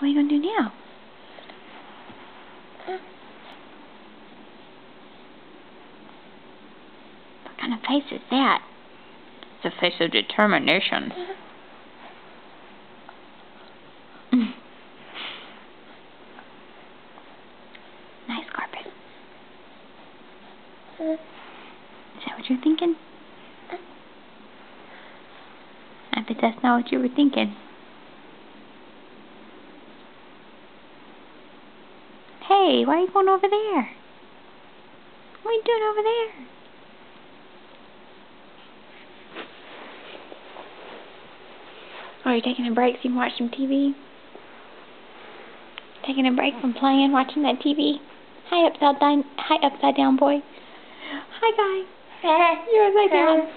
What are you going to do now? What kind of face is that? It's a face of determination. Nice carpet. Is that what you're thinking? I bet that's not what you were thinking. Hey, why are you going over there? What are you doing over there? Are you taking a break so you can watch some TV? Taking a break from playing, watching that TV? Hi, upside down boy. Hi, guy. You're upside down.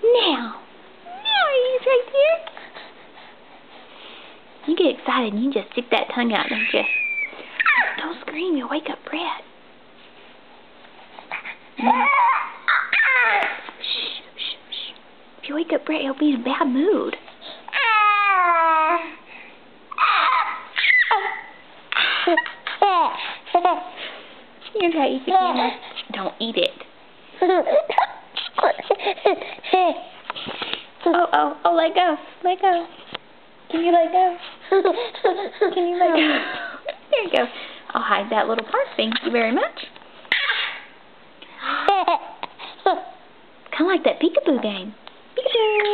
Now he's right there. You get excited and you just stick that tongue out, don't you? Don't scream, you'll wake up Brett. Shh, shh, shh. If you wake up Brett, he'll be in a bad mood. You're gonna eat the camera. Don't eat it. Oh, let go. Let go. Can you let go? Can you let go? There you go. I'll hide that little part. Thank you very much. Kind of like that peekaboo game. Peekaboo.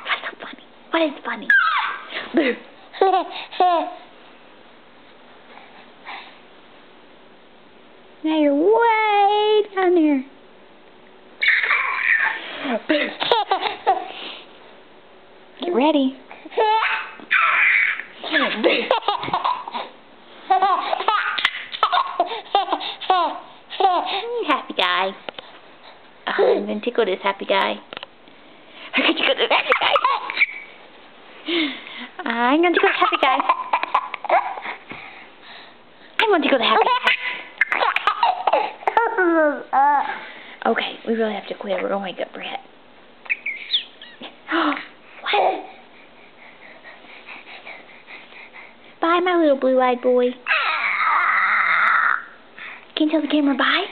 What's so funny? What is funny? Now you're way down there. Get ready. Happy guy. I'm gonna tickle this happy guy. I'm gonna tickle this happy guy. I'm gonna tickle this happy guy. I'm gonna tickle the happy guy. Okay, we really have to quit. We're gonna wake up Brett. What? Bye, my little blue-eyed boy. Can you tell the camera bye?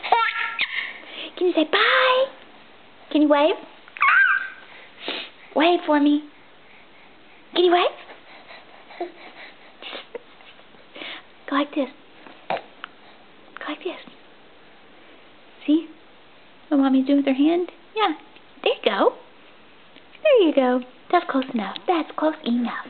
Can you say bye? Can you wave? Wave for me. Can you wave? Go like this. Go like this. See what Mommy's doing with her hand? Yeah. There you go. There you go. That's close enough. That's close enough.